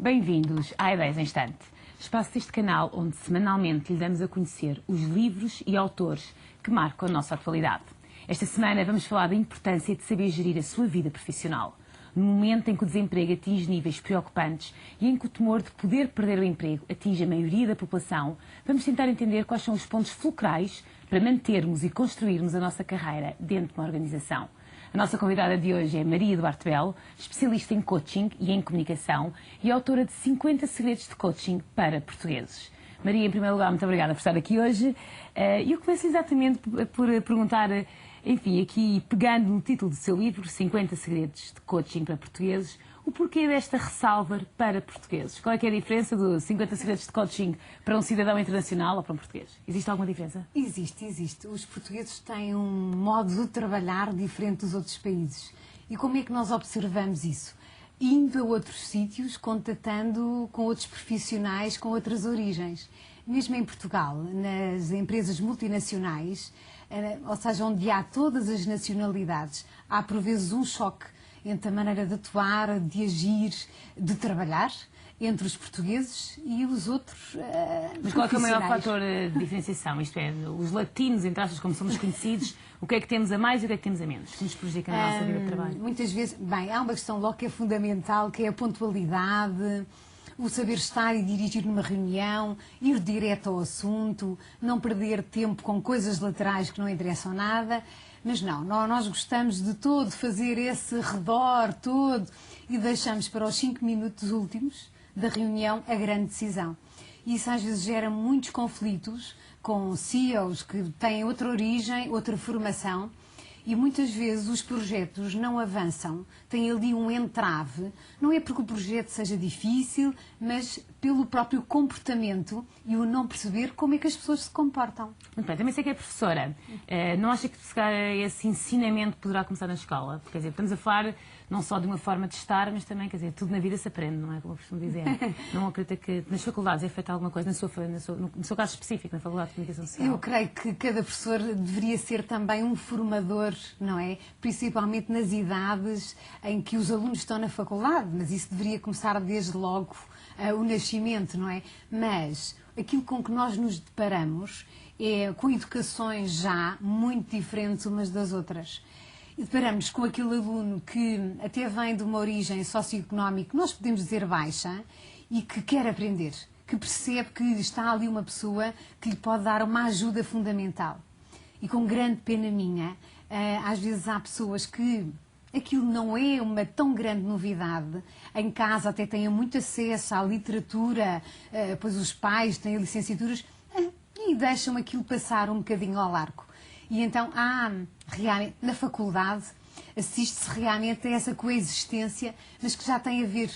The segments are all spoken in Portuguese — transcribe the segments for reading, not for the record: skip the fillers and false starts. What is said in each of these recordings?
Bem-vindos a Ideias em Instante, espaço deste canal onde semanalmente lhe damos a conhecer os livros e autores que marcam a nossa atualidade. Esta semana vamos falar da importância de saber gerir a sua vida profissional. No momento em que o desemprego atinge níveis preocupantes e em que o temor de poder perder o emprego atinge a maioria da população, vamos tentar entender quais são os pontos fulcrais para mantermos e construirmos a nossa carreira dentro de uma organização. A nossa convidada de hoje é Maria Duarte Belo, especialista em coaching e em comunicação e autora de 50 segredos de coaching para portugueses. Maria, em primeiro lugar, muito obrigada por estar aqui hoje. Eu começo exatamente por perguntar, enfim, aqui pegando no título do seu livro, 50 segredos de coaching para portugueses, o porquê desta ressalva para portugueses? Qual é que é a diferença dos 50 segredos de coaching para um cidadão internacional ou para um português? Existe alguma diferença? Existe. Os portugueses têm um modo de trabalhar diferente dos outros países. E como é que nós observamos isso? Indo a outros sítios, contatando com outros profissionais, com outras origens. Mesmo em Portugal, nas empresas multinacionais, ou seja, onde há todas as nacionalidades, há por vezes um choque entre a maneira de atuar, de agir, de trabalhar, entre os portugueses e os outros Mas qual é, que é o maior fator de diferenciação? Isto é, os latinos, entre aspas, como somos conhecidos, o que é que temos a mais e o que é que temos a menos? Que nos prejudica na nossa vida de trabalho? Muitas vezes, bem, há uma questão logo que é fundamental, que é a pontualidade, o saber estar e dirigir numa reunião, ir direto ao assunto, não perder tempo com coisas laterais que não interessam nada. Mas não, nós gostamos de todo fazer esse redor todo e deixamos para os 5 minutos últimos da reunião a grande decisão. E isso às vezes gera muitos conflitos com CEOs que têm outra origem, outra formação, e muitas vezes os projetos não avançam, têm ali um entrave, não é porque o projeto seja difícil, mas pelo próprio comportamento e o não perceber como é que as pessoas se comportam. Muito bem, também sei que é professora. Não acha que se calhar esse ensinamento poderá começar na escola? Quer dizer, estamos a falar não só de uma forma de estar, mas também, quer dizer, tudo na vida se aprende, não é? Como eu costumo dizer. Não acredita que nas faculdades é feita alguma coisa, no seu caso específico, na Faculdade de Comunicação Social? Eu creio que cada professor deveria ser também um formador, não é? Principalmente nas idades em que os alunos estão na faculdade, mas isso deveria começar desde logo o nascimento, não é? Mas aquilo com que nós nos deparamos é com educações já muito diferentes umas das outras. E deparamos com aquele aluno que até vem de uma origem socioeconómica, nós podemos dizer baixa, e que quer aprender, que percebe que está ali uma pessoa que lhe pode dar uma ajuda fundamental. E com grande pena minha, às vezes há pessoas que aquilo não é uma tão grande novidade, em casa até têm muito acesso à literatura, pois os pais têm licenciaturas, e deixam aquilo passar um bocadinho ao largo. E então realmente, na faculdade assiste-se realmente a essa coexistência, mas que já tem a ver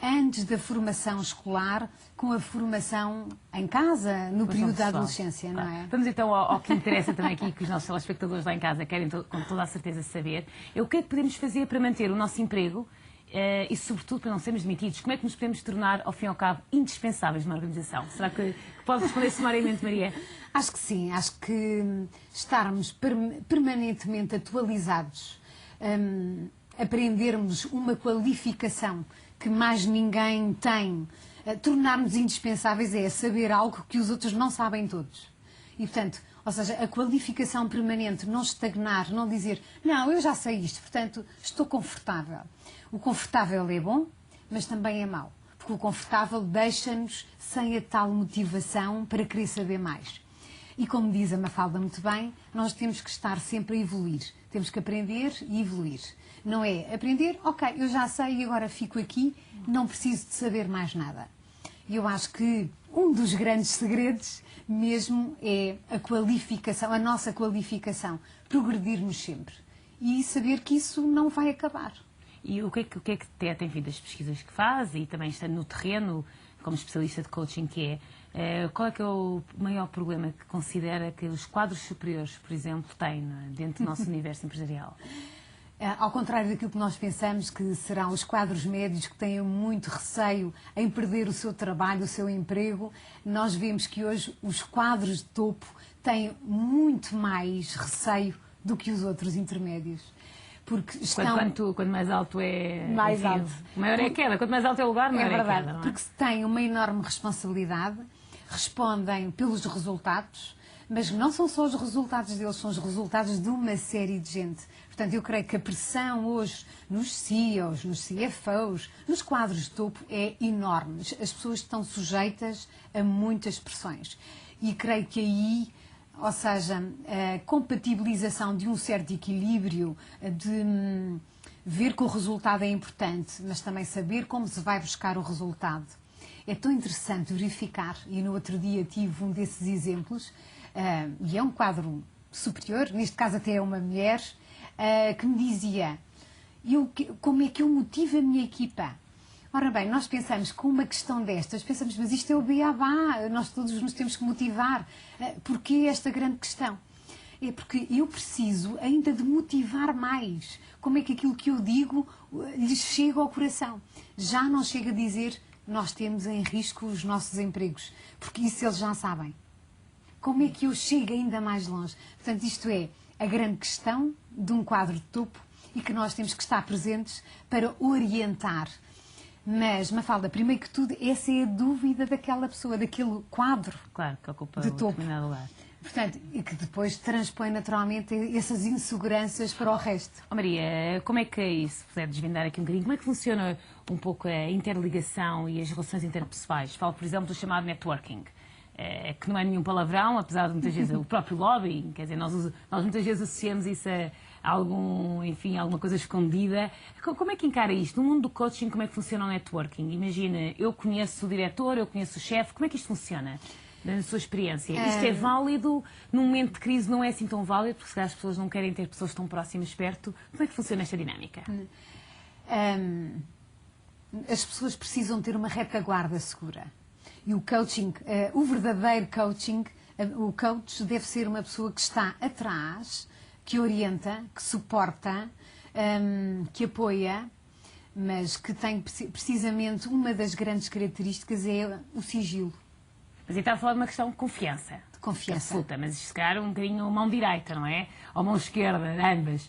antes da formação escolar com a formação em casa, no período da adolescência, não é? Vamos então ao que interessa também aqui, que os nossos telespectadores lá em casa querem com toda a certeza saber. É o que é que podemos fazer para manter o nosso emprego e, sobretudo, para não sermos demitidos? Como é que nos podemos tornar, ao fim e ao cabo, indispensáveis numa organização? Será que pode responder sumariamente, Maria? Acho que sim. Acho que estarmos permanentemente atualizados, aprendermos uma qualificação que mais ninguém tem, tornar-nos indispensáveis é saber algo que os outros não sabem todos. E, portanto, ou seja, a qualificação permanente, não estagnar, não dizer, não, eu já sei isto, portanto, estou confortável. O confortável é bom, mas também é mau, porque o confortável deixa-nos sem a tal motivação para querer saber mais. E como diz a Mafalda muito bem, nós temos que estar sempre a evoluir. Temos que aprender e evoluir. Não é aprender, ok, eu já sei e agora fico aqui, não preciso de saber mais nada. E eu acho que um dos grandes segredos mesmo é a qualificação, a nossa qualificação, progredirmos sempre. E saber que isso não vai acabar. E o que é que tem vindo das pesquisas que faz e também estando no terreno, como especialista de coaching que qual é que é o maior problema que considera que os quadros superiores, por exemplo, têm dentro do nosso universo empresarial? Ao contrário daquilo que nós pensamos que serão os quadros médios que têm muito receio em perder o seu trabalho, o seu emprego, nós vemos que hoje os quadros de topo têm muito mais receio do que os outros intermédios. porque estão... Quanto mais alto é... Mais enfim, alto. Maior é a queda. Quanto mais alto é o lugar, maior é a queda. Não é? Porque se têm uma enorme responsabilidade, respondem pelos resultados, mas não são só os resultados deles, são os resultados de uma série de gente. Portanto, eu creio que a pressão hoje nos CEOs, nos CFOs, nos quadros de topo é enorme. As pessoas estão sujeitas a muitas pressões. E creio que aí, ou seja, a compatibilização de um certo equilíbrio, de ver que o resultado é importante, mas também saber como se vai buscar o resultado. É tão interessante verificar, e no outro dia tive um desses exemplos, e é um quadro superior, neste caso até é uma mulher, que me dizia como é que eu motivo a minha equipa. Ora bem, nós pensamos com uma questão destas, pensamos, mas isto é o beabá, nós todos nos temos que motivar. Porquê esta grande questão? É porque eu preciso ainda de motivar mais. Como é que aquilo que eu digo lhes chega ao coração? Já não chega a dizer, nós temos em risco os nossos empregos, porque isso eles já sabem. Como é que eu chego ainda mais longe? Portanto, isto é a grande questão de um quadro de topo e que nós temos que estar presentes para orientar. Mas, Mafalda, primeiro que tudo, essa é a dúvida daquela pessoa, daquele quadro claro, que ocupa de um topo. determinado lugar. Portanto, e que depois transpõe naturalmente essas inseguranças para o resto. Oh, Maria, como é que é isso? Se puder desvendar aqui um bocadinho, como é que funciona um pouco a interligação e as relações interpessoais? Falo, por exemplo, do chamado networking. Que não é nenhum palavrão, apesar de muitas vezes o próprio lobbying, quer dizer, nós muitas vezes associamos isso a alguma coisa escondida. Como é que encara isto? No mundo do coaching, como é que funciona o networking? Imagina, eu conheço o diretor, eu conheço o chefe, como é que isto funciona? Na sua experiência. Isto é válido? Num momento de crise não é assim tão válido, porque se calhar as pessoas não querem ter pessoas tão próximas perto. Como é que funciona esta dinâmica? As pessoas precisam ter uma retaguarda segura. E o coaching, o verdadeiro coaching, o coach deve ser uma pessoa que está atrás, que orienta, que suporta, que apoia, mas que tem precisamente uma das grandes características é o sigilo. Mas aí está a falar de uma questão de confiança. De confiança. Absoluta, mas se calhar um bocadinho mão direita, não é? Ou mão esquerda, ambas.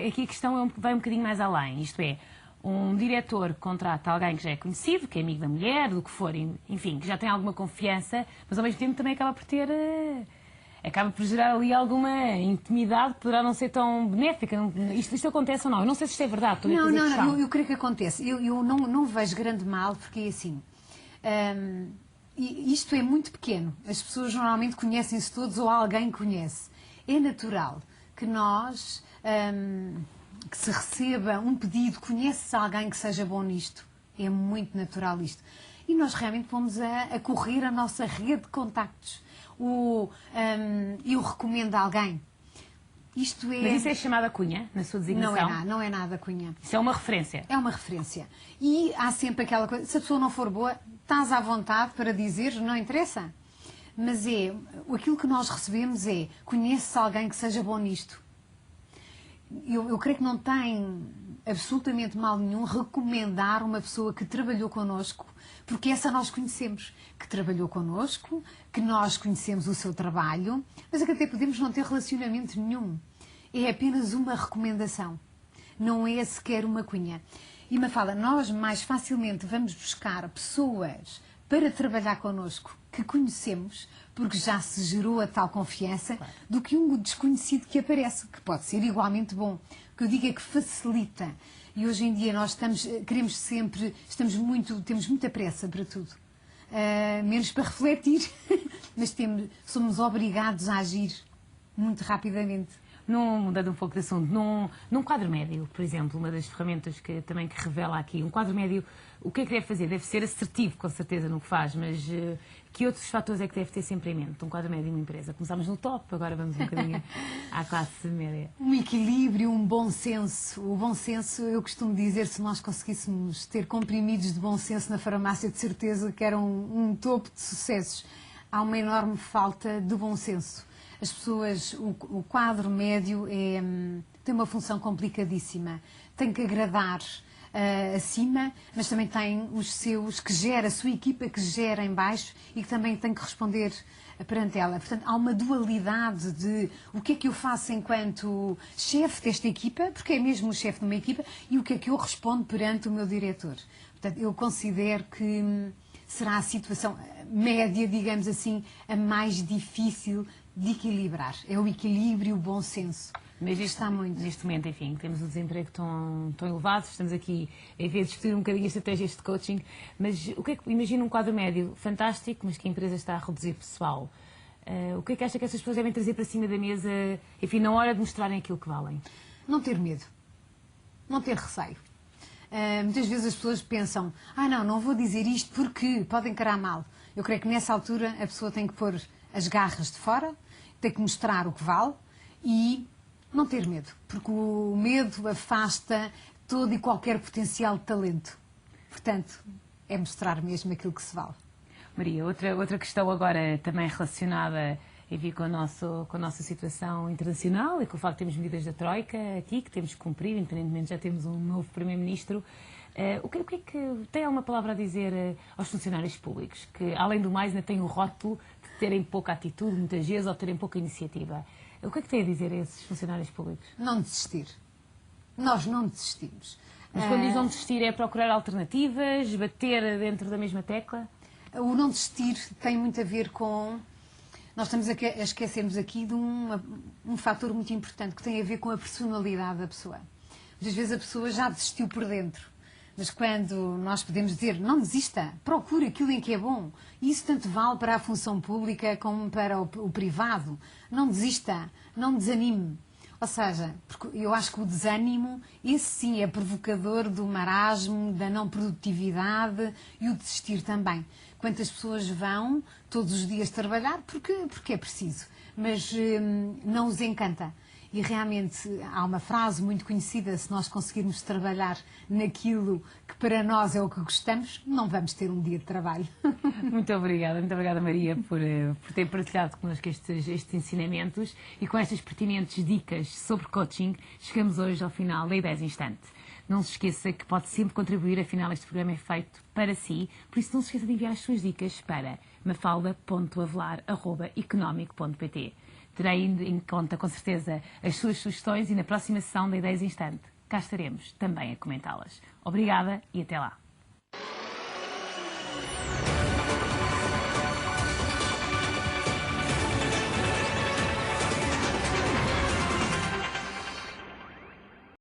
Aqui a questão vai um bocadinho mais além, isto é, um diretor contrata alguém que já é conhecido, que é amigo da mulher, do que for, enfim, que já tem alguma confiança, mas ao mesmo tempo também acaba por gerar ali alguma intimidade que poderá não ser tão benéfica. Isto acontece ou não? Eu não sei se isto é verdade. Não, eu creio que acontece. Eu não vejo grande mal, porque é assim, isto é muito pequeno. As pessoas normalmente conhecem-se todos ou alguém conhece. É natural que nós... que se receba um pedido, conhece-se alguém que seja bom nisto. É muito natural isto. E nós realmente vamos a correr a nossa rede de contactos. Eu recomendo a alguém. Isto é... Mas isso é chamada cunha, na sua designação? Não é nada cunha. Isso é uma referência? É uma referência. E há sempre aquela coisa, se a pessoa não for boa, estás à vontade para dizer, não interessa. Mas aquilo que nós recebemos é, conhece-se alguém que seja bom nisto. Eu creio que não tem absolutamente mal nenhum recomendar uma pessoa que trabalhou connosco, porque essa nós conhecemos, que trabalhou connosco, que nós conhecemos o seu trabalho, mas é que até podemos não ter relacionamento nenhum. É apenas uma recomendação, não é sequer uma cunha. E Mafalda, nós mais facilmente vamos buscar pessoas para trabalhar connosco que conhecemos, porque já se gerou a tal confiança, claro, do que um desconhecido que aparece, que pode ser igualmente bom. O que eu digo é que facilita. E hoje em dia nós temos muita pressa para tudo. Menos para refletir, mas somos obrigados a agir muito rapidamente. Mudando um pouco de assunto, num quadro médio, por exemplo, uma das ferramentas que revela aqui, um quadro médio, o que é que deve fazer? Deve ser assertivo, com certeza, no que faz, mas que outros fatores é que deve ter sempre em mente um quadro médio de uma empresa? Começámos no top, agora vamos um bocadinho à classe média. Um equilíbrio, um bom senso. O bom senso, eu costumo dizer, se nós conseguíssemos ter comprimidos de bom senso na farmácia, de certeza que era um topo de sucessos. Há uma enorme falta de bom senso. As pessoas, o quadro médio tem uma função complicadíssima. Tem que agradar, acima, mas também tem os seus que gera, a sua equipa que gera em baixo e que também tem que responder perante ela. Portanto, há uma dualidade de o que é que eu faço enquanto chefe desta equipa, porque é mesmo o chefe de uma equipa, e o que é que eu respondo perante o meu diretor. Portanto, eu considero que será a situação média, digamos assim, a mais difícil de equilibrar. É o equilíbrio e o bom senso. Mas está muito. Neste momento, enfim, temos o desemprego tão elevado, estamos aqui a discutir um bocadinho as estratégias de coaching, mas o que é que, imagina um quadro médio fantástico, mas que a empresa está a reduzir pessoal. O que é que acha que essas pessoas devem trazer para cima da mesa, enfim, na hora de mostrarem aquilo que valem? Não ter medo. Não ter receio. Muitas vezes as pessoas pensam, não vou dizer isto porque pode encarar mal. Eu creio que nessa altura a pessoa tem que pôr as garras de fora, tem que mostrar o que vale e não ter medo, porque o medo afasta todo e qualquer potencial de talento. Portanto, é mostrar mesmo aquilo que se vale. Maria, outra questão agora também relacionada, enfim, com a nossa situação internacional e com o facto de termos medidas da Troika aqui, que temos que cumprir, independentemente já temos um novo Primeiro-Ministro. O que é que tem alguma palavra a dizer aos funcionários públicos, que além do mais ainda têm o rótulo de terem pouca atitude, muitas vezes, ou terem pouca iniciativa? O que é que tem a dizer a esses funcionários públicos? Não desistir. Nós não desistimos. Mas quando diz não desistir é procurar alternativas, bater dentro da mesma tecla? O não desistir tem muito a ver com... Nós estamos a esquecermos aqui de um fator muito importante que tem a ver com a personalidade da pessoa. Muitas vezes a pessoa já desistiu por dentro. Mas quando nós podemos dizer, não desista, procure aquilo em que é bom. E isso tanto vale para a função pública como para o privado. Não desista, não desanime. Ou seja, porque eu acho que o desânimo, esse sim é provocador do marasmo, da não produtividade e o desistir também. Quantas pessoas vão todos os dias trabalhar porque é preciso, mas não os encanta. E realmente há uma frase muito conhecida, se nós conseguirmos trabalhar naquilo que para nós é o que gostamos, não vamos ter um dia de trabalho. Muito obrigada Maria por ter partilhado connosco estes ensinamentos e com estas pertinentes dicas sobre coaching, chegamos hoje ao final da Ideias Instante. Não se esqueça que pode sempre contribuir, afinal este programa é feito para si, por isso não se esqueça de enviar as suas dicas para mafalda.avelar@económico.pt. Terei em conta, com certeza, as suas sugestões e na próxima sessão da Ideias Instante cá estaremos também a comentá-las. Obrigada e até lá.